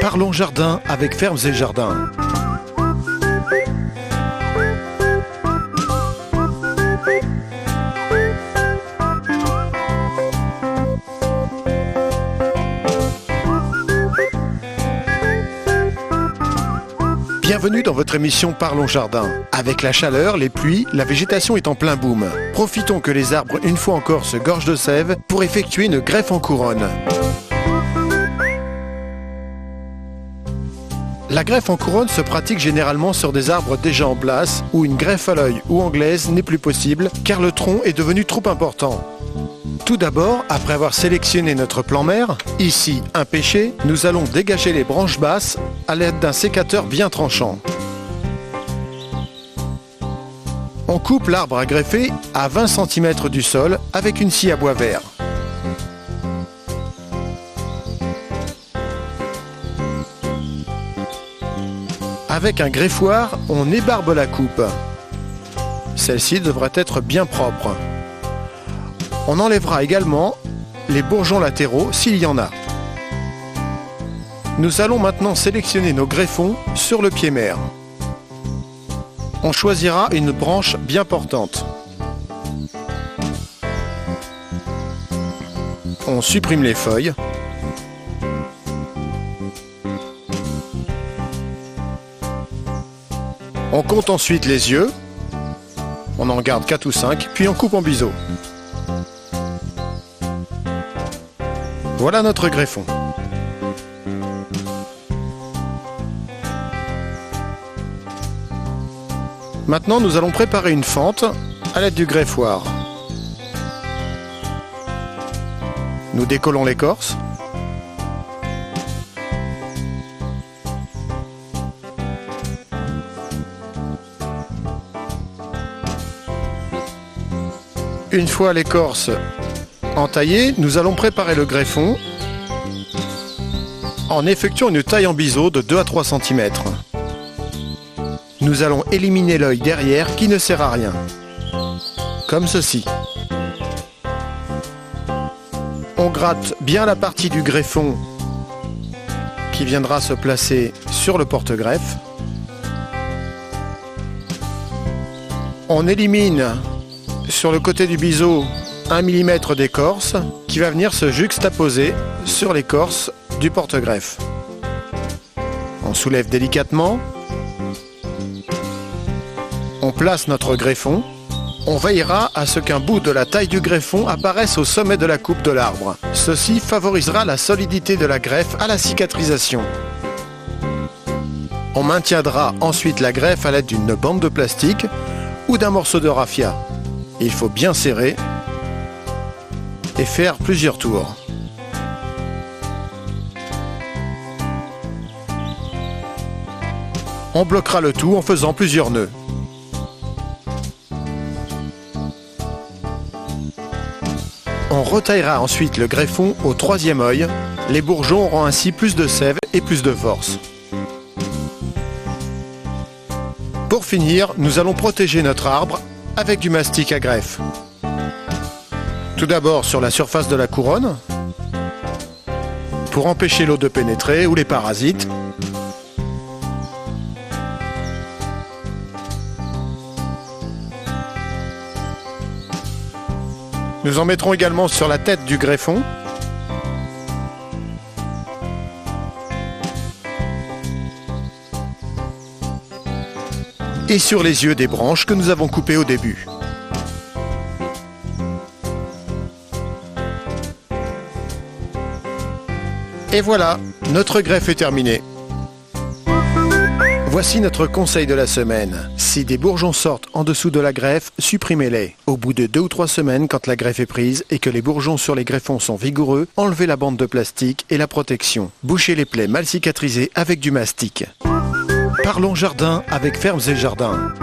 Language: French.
Parlons jardin avec Fermes et Jardins. Bienvenue dans votre émission Parlons Jardin. Avec la chaleur, les pluies, la végétation est en plein boom. Profitons que les arbres, une fois encore, se gorgent de sève pour effectuer une greffe en couronne. La greffe en couronne se pratique généralement sur des arbres déjà en place, où une greffe à l'œil ou anglaise n'est plus possible, car le tronc est devenu trop important. Tout d'abord, après avoir sélectionné notre plan mère, ici un pêcher, nous allons dégager les branches basses à l'aide d'un sécateur bien tranchant. On coupe l'arbre à greffer à 20 cm du sol avec une scie à bois vert. Avec un greffoir, on ébarbe la coupe. Celle-ci devrait être bien propre. On enlèvera également les bourgeons latéraux s'il y en a. Nous allons maintenant sélectionner nos greffons sur le pied mère. On choisira une branche bien portante. On supprime les feuilles. On compte ensuite les yeux. On en garde 4 ou 5, puis on coupe en biseau. Voilà notre greffon. Maintenant, nous allons préparer une fente à l'aide du greffoir. Nous décollons l'écorce. Une fois l'écorce entaillée, nous allons préparer le greffon en effectuant une taille en biseau de 2 à 3 cm. Nous allons éliminer l'œil derrière qui ne sert à rien, comme ceci. On gratte bien la partie du greffon qui viendra se placer sur le porte-greffe. On élimine sur le côté du biseau 1 mm d'écorce qui va venir se juxtaposer sur l'écorce du porte-greffe. On soulève délicatement. On place notre greffon. On veillera à ce qu'un bout de la taille du greffon apparaisse au sommet de la coupe de l'arbre. Ceci favorisera la solidité de la greffe à la cicatrisation. On maintiendra ensuite la greffe à l'aide d'une bande de plastique ou d'un morceau de raffia. Il faut bien serrer et faire plusieurs tours. On bloquera le tout en faisant plusieurs nœuds. On retaillera ensuite le greffon au 3e œil. Les bourgeons auront ainsi plus de sève et plus de force. Pour finir, nous allons protéger notre arbre avec du mastic à greffe. Tout d'abord sur la surface de la couronne, pour empêcher l'eau de pénétrer ou les parasites. Nous en mettrons également sur la tête du greffon. Et sur les yeux des branches que nous avons coupées au début. Et voilà, notre greffe est terminée. Voici notre conseil de la semaine. Si des bourgeons sortent en dessous de la greffe, supprimez-les. Au bout de 2 ou 3 semaines, quand la greffe est prise et que les bourgeons sur les greffons sont vigoureux, enlevez la bande de plastique et la protection. Bouchez les plaies mal cicatrisées avec du mastic. Parlons jardin avec Fermes et Jardins.